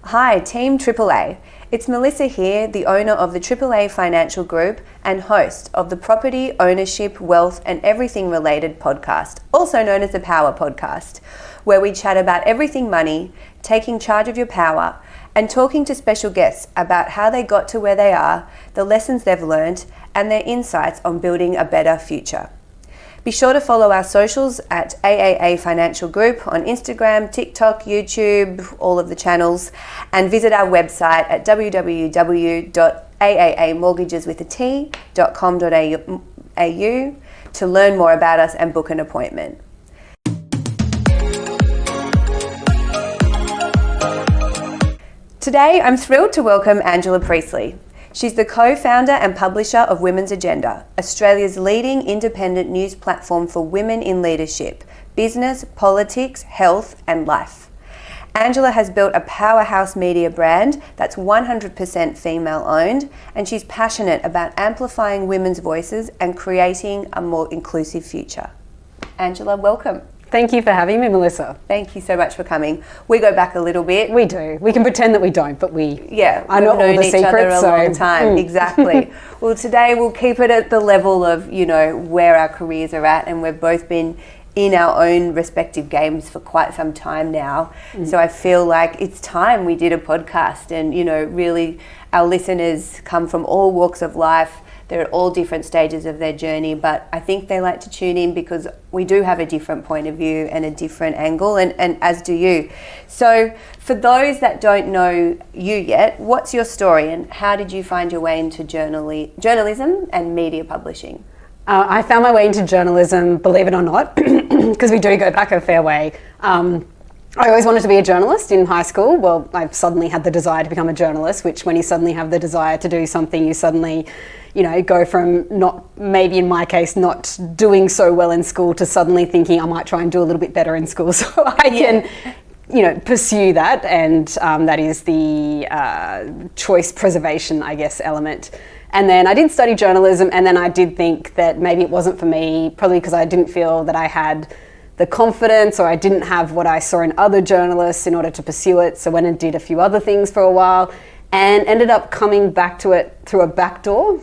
Hi, Team AAA. It's Melissa here, the owner of the AAA Financial Group and host of the Property, Ownership, Wealth and Everything Related podcast, also known as the P.O.W.E.R podcast, where we chat about everything money, taking charge of your power, and talking to special guests about how they got to where they are, the lessons they've learned, and their insights on building a better future. Be sure to follow our socials at AAA Financial Group on Instagram, TikTok, YouTube, all of the channels, and visit our website at www.aamortgageswithat.com.au to learn more about us and book an appointment. Today, I'm thrilled to welcome Angela Priestley. She's the co-founder and publisher of Women's Agenda, Australia's leading independent news platform for women in leadership, business, politics, health, and life. Angela has built a powerhouse media brand that's 100% female-owned, and she's passionate about amplifying women's voices and creating a more inclusive future. Angela, welcome. Thank you for having me, Melissa. Thank you so much for coming. We go back a little bit. We do. We can pretend that we don't, but we I know all the secrets. We've known each other a long time. Exactly. Well, today we'll keep it at the level of, where our careers are at, and we've both been in our own respective games for quite some time now. So I feel like it's time we did a podcast, and, really our listeners come from all walks of life. They're at all different stages of their journey, but I think they like to tune in because we do have a different point of view and a different angle, and as do you. So for those that don't know you yet, what's your story and how did you find your way into journalism and media publishing? I found my way into journalism, believe it or not, because we do go back a fair way. I always wanted to be a journalist in high school. Well, I suddenly had the desire to become a journalist, which when you suddenly have the desire to do something, you suddenly, go from maybe in my case, not doing so well in school to suddenly thinking I might try and do a little bit better in school so I can, pursue that. And that is the choice preservation, I guess, element. And then I did study journalism, and then I did think that maybe it wasn't for me, probably because I didn't feel that I had the confidence, or I didn't have what I saw in other journalists in order to pursue it. So went and did a few other things for a while and ended up coming back to it through a back door.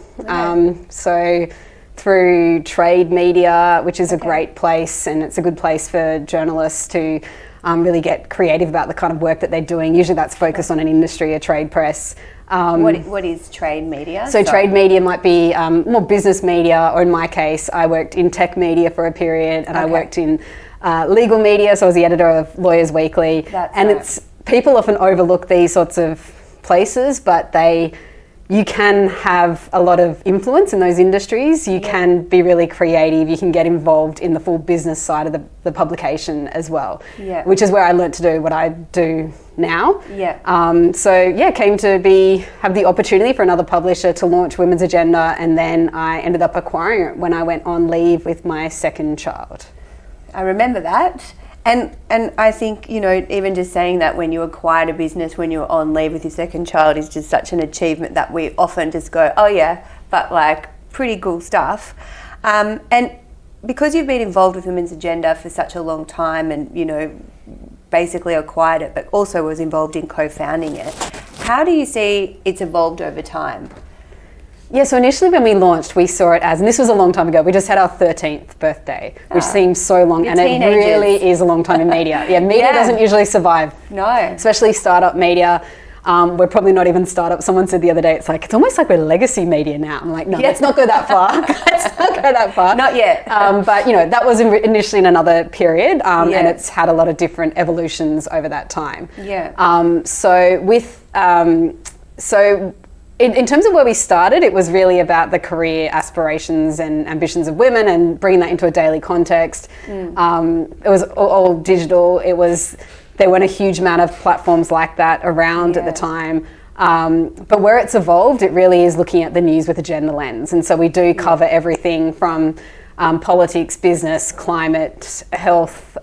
So through trade media, which is a great place, and it's a good place for journalists to really get creative about the kind of work that they're doing. Usually that's focused on an industry, a trade press. What is trade media? So trade media might be more business media, or in my case, I worked in tech media for a period, and I worked in legal media, so I was the editor of Lawyers Weekly. It's people often overlook these sorts of places, but you can have a lot of influence in those industries. You can be really creative. You can get involved in the full business side of the publication as well, which is where I learnt to do what I do now. Came to have the opportunity for another publisher to launch Women's Agenda, and then I ended up acquiring it when I went on leave with my second child. I remember that. And I think, even just saying that when you acquired a business, when you were on leave with your second child, is just such an achievement that we often just go, oh yeah, but like pretty cool stuff. And because you've been involved with Women's Agenda for such a long time and, basically acquired it, but also was involved in co-founding it, how do you see it's evolved over time? Yeah, so initially when we launched, we saw it as, and this was a long time ago, we just had our 13th birthday, which seems so long, and it really is a long time in media. Media doesn't usually survive. No. Especially startup media. We're probably not even startup. Someone said the other day, it's almost like we're legacy media now. I'm like, no, let's not go that far. Let's not go that far. Not yet. But that was initially in another period, and it's had a lot of different evolutions over that time. In terms of where we started, it was really about the career aspirations and ambitions of women and bringing that into a daily context. It was all digital. There weren't a huge amount of platforms like that around at the time. But where it's evolved, it really is looking at the news with a gender lens. And so we do cover everything from politics, business, climate, health,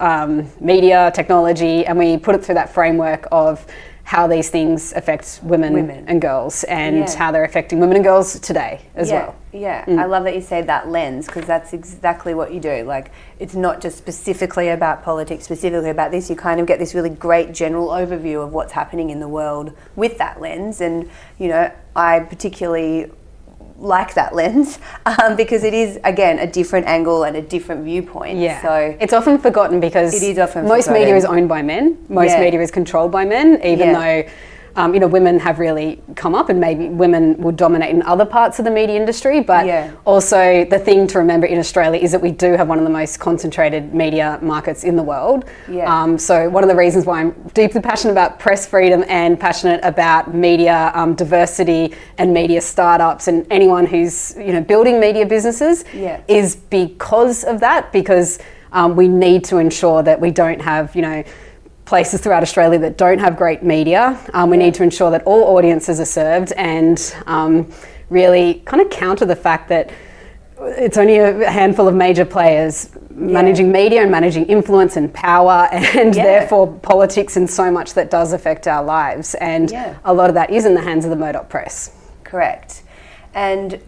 media, technology, and we put it through that framework of how these things affect women. And girls, and how they're affecting women and girls today as well. Yeah, I love that you say that lens, because that's exactly what you do. Like, it's not just specifically about politics, specifically about this. You kind of get this really great general overview of what's happening in the world with that lens. And, you know, I particularly like that lens because it is, again, a different angle and a different viewpoint. Yeah. So it's often forgotten because it is often most media is owned by men. Most media is controlled by men, even though you know, women have really come up, and maybe women will dominate in other parts of the media industry. But also the thing to remember in Australia is that we do have one of the most concentrated media markets in the world. So one of the reasons why I'm deeply passionate about press freedom and passionate about media diversity and media startups and anyone who's, you know, building media businesses is because of that, because we need to ensure that we don't have, you know, places throughout Australia that don't have great media. We need to ensure that all audiences are served, and really kind of counter the fact that it's only a handful of major players managing media and managing influence and power, and therefore politics, and so much that does affect our lives. And a lot of that is in the hands of the Murdoch press. Correct. And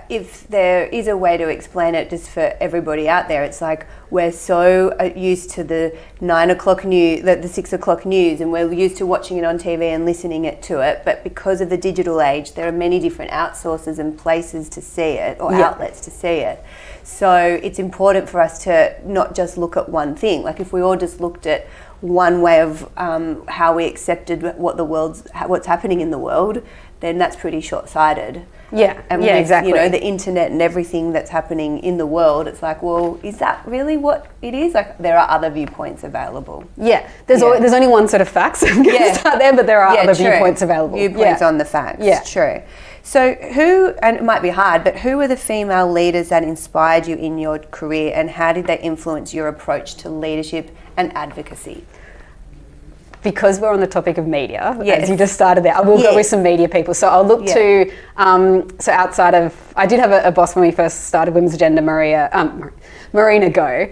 if there is a way to explain it just for everybody out there, it's like we're so used to the 9 o'clock news, the 6 o'clock news, and we're used to watching it on TV and listening to it. But because of the digital age, there are many different outsources and places to see it, or outlets to see it. So it's important for us to not just look at one thing. Like, if we all just looked at one way of how we accepted what's happening in the world, then that's pretty short-sighted. And exactly. You know, the internet and everything that's happening in the world, it's like, well, is that really what it is? Like, there are other viewpoints available. There's only one set of facts. I'm going to start there, but there are other viewpoints available. Viewpoints on the facts. True. So who, and it might be hard, but who were the female leaders that inspired you in your career, and how did they influence your approach to leadership and advocacy? Because we're on the topic of media, as you just started there, I will go with some media people. So I'll look to, so outside of, I did have a boss when we first started Women's Agenda, Marina Go,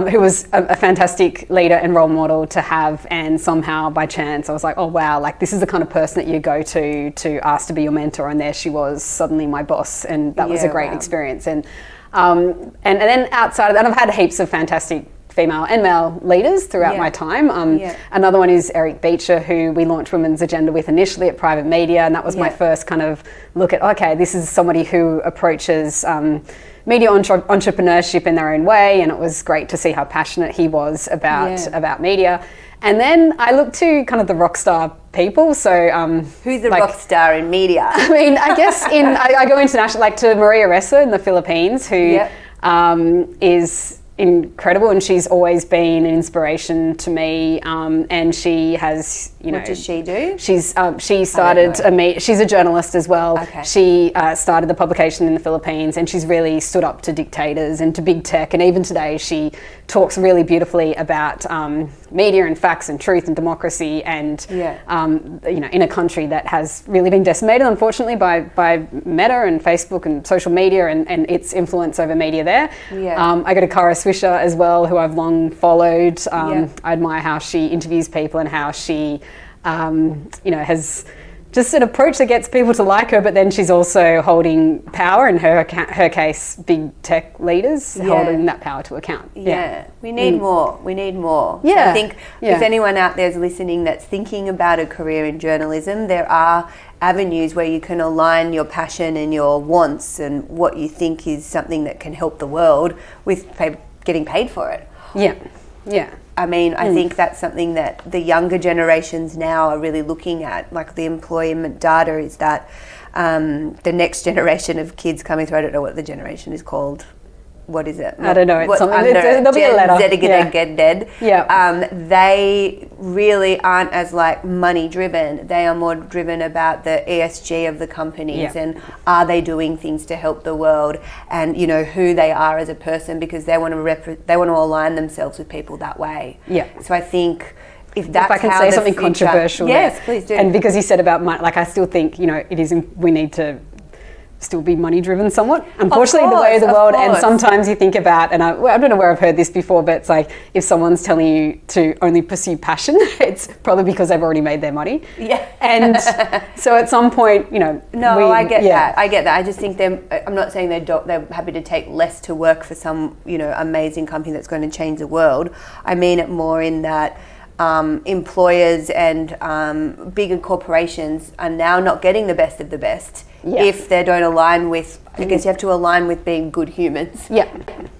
who was a fantastic leader and role model to have, and somehow by chance I was like, oh wow, like this is the kind of person that you go to ask to be your mentor, and there she was, suddenly my boss, and that was a great experience. And then outside of that, I've had heaps of fantastic female and male leaders throughout my time. Another one is Eric Beecher, who we launched Women's Agenda with initially at Private Media, and that was my first kind of look at, okay, this is somebody who approaches media entrepreneurship in their own way, and it was great to see how passionate he was about media. And then I looked to kind of the rock star people. So who's the rock star in media? I mean, I guess I go international, like to Maria Ressa in the Philippines, who is incredible, and she's always been an inspiration to me, and she has, you know, what does she do? She started she's a journalist as well. She started the publication in the Philippines, and she's really stood up to dictators and to big tech, and even today she talks really beautifully about media and facts and truth and democracy, and you know, in a country that has really been decimated, unfortunately, by Meta and Facebook and social media and its influence over media there. I go to Kara Swisher as well, who I've long followed. I admire how she interviews people and how she you know, has just an approach that gets people to like her, but then she's also holding power, in her case, big tech leaders holding that power to account. We need more. We need more. I think if anyone out there is listening that's thinking about a career in journalism, there are avenues where you can align your passion and your wants and what you think is something that can help the world with getting paid for it. I mean, I think that's something that the younger generations now are really looking at. Like, the employment data is that the next generation of kids coming through, I don't know what the generation is called. What is it? I don't know. It's something. There'll be a letter. They really aren't as like money driven. They are more driven about the ESG of the companies and are they doing things to help the world, and you know who they are as a person, because they want to align themselves with people that way. So I think if I can say something controversial, yes, please do. And because you said about money, like I still think, you know, we need to still be money driven somewhat. Unfortunately, the way of the world, and sometimes you think about, and I don't know where I've heard this before, but it's like if someone's telling you to only pursue passion, it's probably because they've already made their money. Yeah. And so at some point, you know. No, I get that. I get that. I just think I'm not saying they're happy to take less to work for some, you know, amazing company that's going to change the world. I mean it more in that employers and bigger corporations are now not getting the best of the best if they don't align with, I guess you have to align with being good humans. Yeah.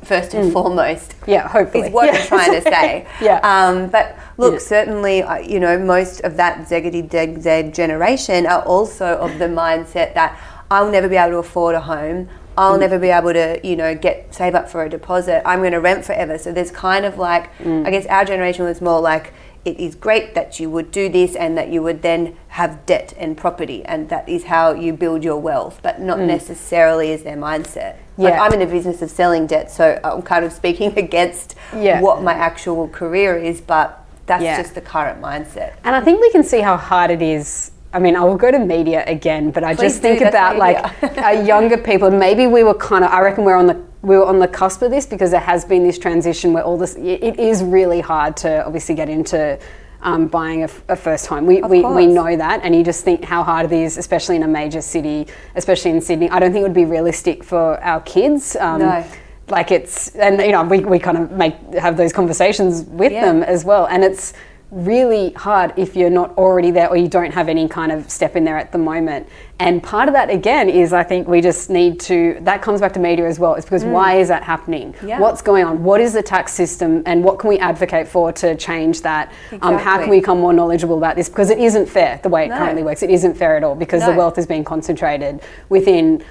First and foremost. Yeah, hopefully. Is what I'm trying to say. But look, certainly, you know, most of that Z generation are also of the mindset that I'll never be able to afford a home. I'll never be able to, you know, save up for a deposit. I'm going to rent forever. So there's kind of like, I guess our generation was more like, it is great that you would do this and that you would then have debt and property, and that is how you build your wealth, but not necessarily is their mindset. Like, I'm in the business of selling debt, so I'm kind of speaking against what my actual career is, but that's just the current mindset. And I think we can see how hard it is. I mean, I will go to media again, but I just think about like younger people, and maybe we were kind of, I reckon we were on the cusp of this, because there has been this transition where all this, it is really hard to obviously get into buying a first home. We know that, and you just think how hard it is, especially in a major city, especially in Sydney. I don't think it would be realistic for our kids. No. Like it's, and you know, we kind of have those conversations with them as well, and it's really hard if you're not already there or you don't have any kind of step in there at the moment. And part of that again is, I think we just need to, that comes back to media as well, is because why is that happening? What's going on? What is the tax system, and what can we advocate for to change that? How can we become more knowledgeable about this? Because it isn't fair the way it currently works. It isn't fair at all, because the wealth is being concentrated within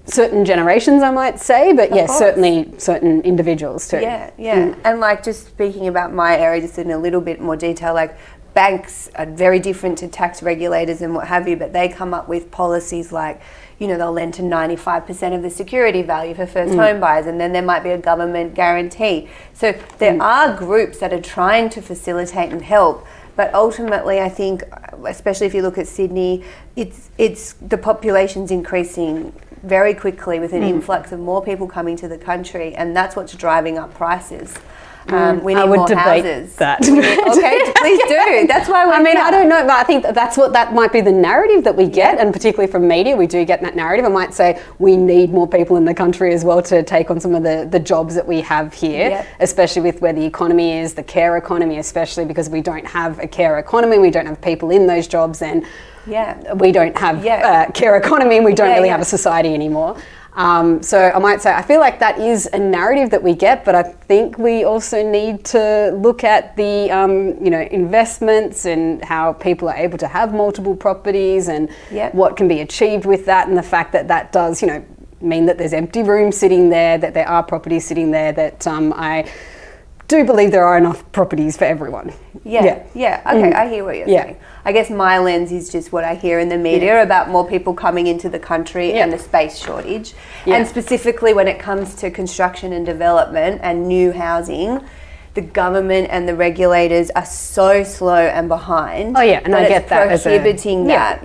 certain generations, I might say, but certainly certain individuals too. And like, just speaking about my area just in a little bit more detail, like banks are very different to tax regulators and what have you, but they come up with policies like, you know, they'll lend to 95% of the security value for first home buyers, and then there might be a government guarantee. So there are groups that are trying to facilitate and help. But ultimately, I think, especially if you look at Sydney, it's the population's increasing very quickly with an influx of more people coming to the country, and that's what's driving up prices. We need more houses. That. Okay, please do. That's why we're here. I don't know, but I think that might be the narrative that we get, and particularly from media, we do get that narrative. I might say we need more people in the country as well to take on some of the jobs that we have here, especially with where the economy is, the care economy, especially because we don't have a care economy, we don't have people in those jobs, and we don't have care economy, and we don't really have a society anymore. So I might say, I feel like that is a narrative that we get, but I think we also need to look at the, you know, investments and how people are able to have multiple properties, and what can be achieved with that, and the fact that that does, you know, mean that there's empty rooms sitting there, that there are properties sitting there, that I do believe there are enough properties for everyone. Okay, I hear what you're saying. I guess my lens is just what I hear in the media about more people coming into the country and the space shortage. And specifically when it comes to construction and development and new housing, the government and the regulators are so slow and behind. And I get that. Prohibiting that.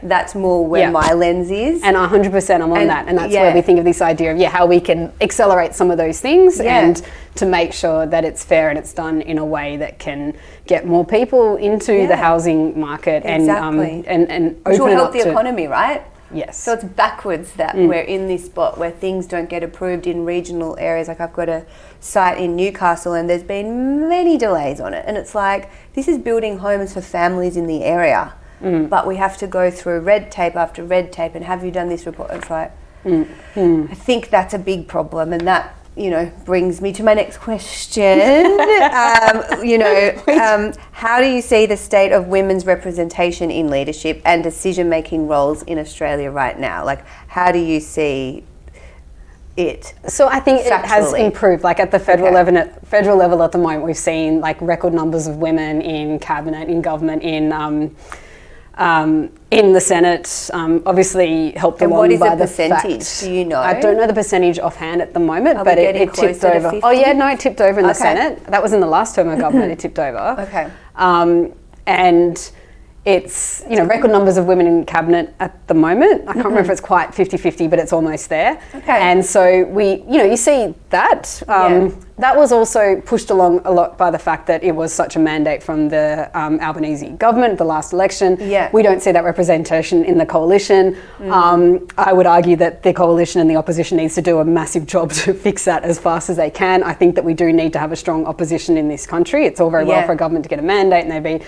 That's more where my lens is. And 100% I'm on that. And that's where we think of this idea of, how we can accelerate some of those things and to make sure that it's fair and it's done in a way that can get more people into the housing market and open which will it help up the to economy, right? Yes. So it's backwards that we're in this spot where things don't get approved in regional areas. Like, I've got a site in Newcastle and there's been many delays on it. And it's like, this is building homes for families in the area. But we have to go through red tape after red tape, and have you done this report? It's like, I think that's a big problem, and that, you know, brings me to my next question. How do you see the state of women's representation in leadership and decision-making roles in Australia right now? Like, how do you see it? So I think it has improved. Like at the federal level at the moment, we've seen like record numbers of women in cabinet, in government, in the Senate, obviously helped along by the percentage? What is the percentage? Do you know? I don't know the percentage offhand at the moment, but it tipped over. It tipped over in the Senate. That was in the last term of government. It tipped over. Okay. And it's, record numbers of women in cabinet at the moment. I can't remember if it's quite 50-50, but it's almost there. Okay. And so you see that. That was also pushed along a lot by the fact that it was such a mandate from the Albanese government, the last election. Yeah. We don't see that representation in the coalition. I would argue that the coalition and the opposition needs to do a massive job to fix that as fast as they can. I think that we do need to have a strong opposition in this country. It's all very well for a government to get a mandate and there be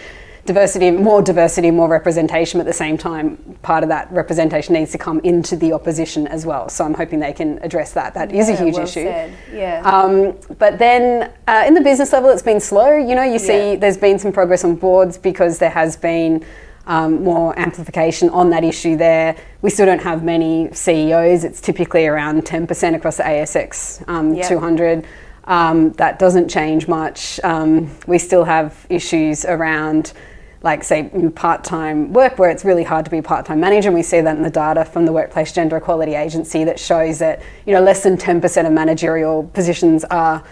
diversity, more representation, but at the same time, part of that representation needs to come into the opposition as well. So I'm hoping they can address that. That is a huge issue. Said. Yeah. But then in the business level, it's been slow. You see there's been some progress on boards because there has been more amplification on that issue there. We still don't have many CEOs. It's typically around 10% across the ASX 200. That doesn't change much. We still have issues around, like, say, part-time work, where it's really hard to be a part-time manager, and we see that in the data from the Workplace Gender Equality Agency that shows that less than 10% of managerial positions are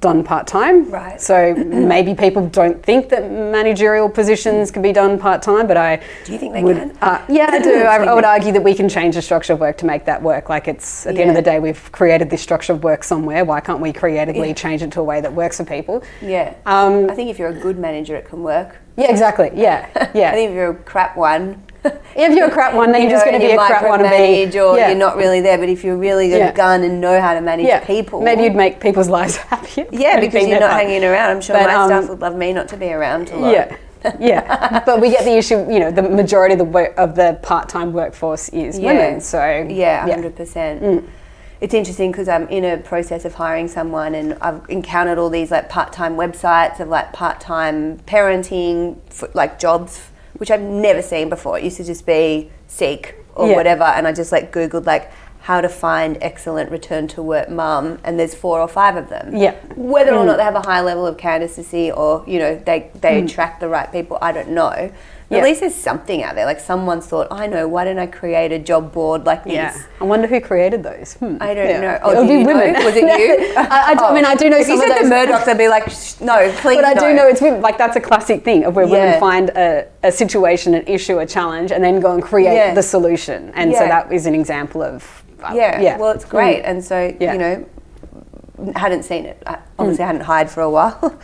done part-time. Right. So maybe people don't think that managerial positions can be done part-time, but do you think they can? Yeah, I do. I would argue that we can change the structure of work to make that work. Like, it's at the end of the day, we've created this structure of work somewhere. Why can't we creatively change it to a way that works for people? Yeah. I think if you're a good manager, it can work. Yeah, exactly. Yeah. I think if you're a crap one, if you're a crap one, then you're just going to be a crap one and be, or you're not really there. But if you're really good at gun and know how to manage people, maybe you'd make people's lives happier. Yeah, because you're not hanging around. I'm sure my staff would love me not to be around a lot. Yeah. But we get the issue. The majority of the part-time workforce is women. So 100%. It's interesting because I'm in a process of hiring someone, and I've encountered all these like part-time websites of like part-time parenting, like jobs, which I've never seen before. It used to just be Seek or whatever, and I just like Googled like how to find excellent return to work mum, and there's 4 or 5 of them. Yeah. Whether or not they have a high level of candidacy or they attract the right people, I don't know. But at least there's something out there. Like someone's thought, I know, why don't I create a job board like this? Yeah. I wonder who created those. I don't know. Oh, do you women. Know? Was it you? I mean, I do know if some you of said those. the Murdochs, they'd be like, no, please. But I do know it's women. Like, that's a classic thing of where women find a situation, an issue, a challenge, and then go and create the solution. And so that is an example of. Well, it's great. And so, hadn't seen it. I obviously hadn't hired for a while.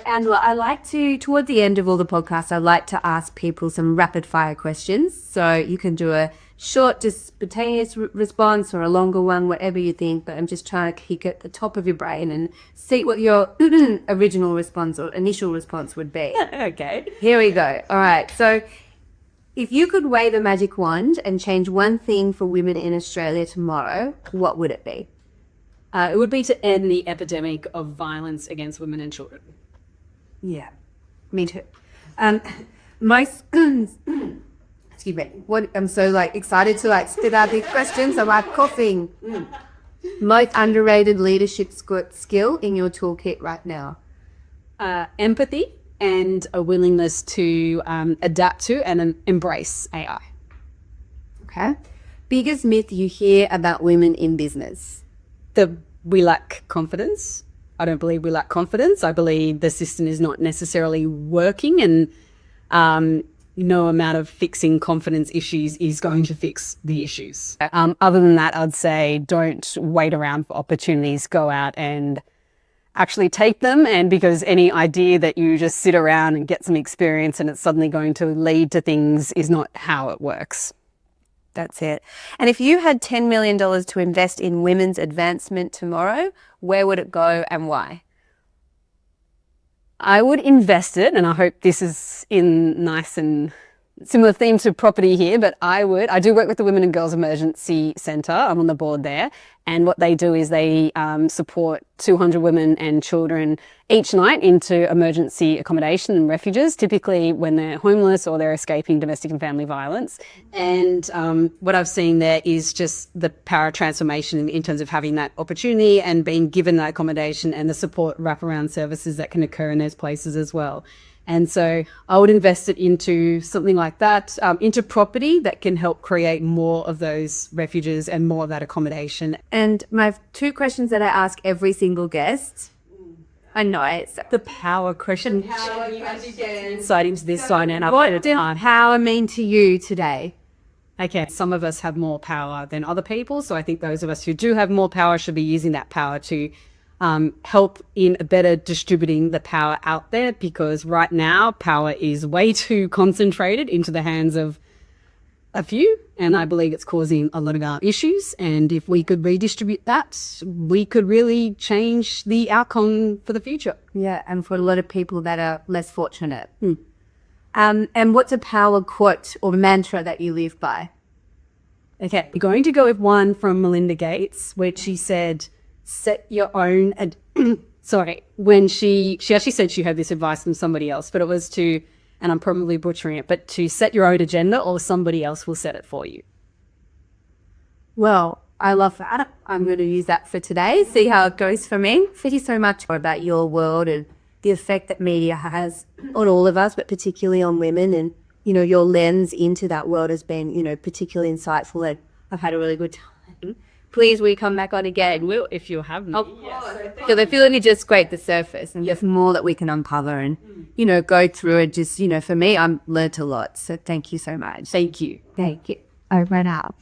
Angela, I like to, toward the end of all the podcasts, I like to ask people some rapid fire questions. So you can do a short, just spontaneous response or a longer one, whatever you think. But I'm just trying to kick at the top of your brain and see what your original response or initial response would be. Okay. Here we go. All right. So if you could wave a magic wand and change one thing for women in Australia tomorrow, what would it be? It would be to end the epidemic of violence against women and children. Yeah, me too. Excuse me. I'm so excited to spit out these questions. I'm coughing. Most underrated leadership skill in your toolkit right now? Empathy and a willingness to adapt to and embrace AI. Okay. Biggest myth you hear about women in business? We lack confidence. I don't believe we lack confidence. I believe the system is not necessarily working, and no amount of fixing confidence issues is going to fix the issues. Other than that, I'd say don't wait around for opportunities. Go out and actually take them, and because any idea that you just sit around and get some experience and it's suddenly going to lead to things is not how it works. That's it. And if you had $10 million to invest in women's advancement tomorrow, where would it go and why? I would invest it, and I hope this is in nice and similar theme to property here, but I do work with the Women and Girls Emergency Centre. I'm on the board there. And what they do is they support 200 women and children each night into emergency accommodation and refuges, typically when they're homeless or they're escaping domestic and family violence. And what I've seen there is just the power of transformation in terms of having that opportunity and being given that accommodation and the support wraparound services that can occur in those places as well. And so I would invest it into something like that, into property that can help create more of those refuges and more of that accommodation. And my 2 questions that I ask every single guest. I know it's the power question. Insight into this sign, and what does power mean to you today? Okay, some of us have more power than other people, so I think those of us who do have more power should be using that power to help in better distributing the power out there, because right now power is way too concentrated into the hands of a few, and I believe it's causing a lot of our issues. And if we could redistribute that, we could really change the outcome for the future. Yeah, and for a lot of people that are less fortunate. And what's a power quote or mantra that you live by? Okay, we're going to go with one from Melinda Gates, where she said, set your own, when she actually said she heard this advice from somebody else, but it was to, and I'm probably butchering it, but to set your own agenda or somebody else will set it for you. Well, I love that. I'm going to use that for today, see how it goes for me. Thank you so much about your world and the effect that media has on all of us, but particularly on women. And, you know, your lens into that world has been, you know, particularly insightful, and I've had a really good time. Please, will you come back on again? Will, if you have not. Because I feel like you just scraped the surface and there's more that we can uncover and, you know, go through it. Just, you know, for me, I've learnt a lot. So thank you so much. Thank you. Thank you. I ran out.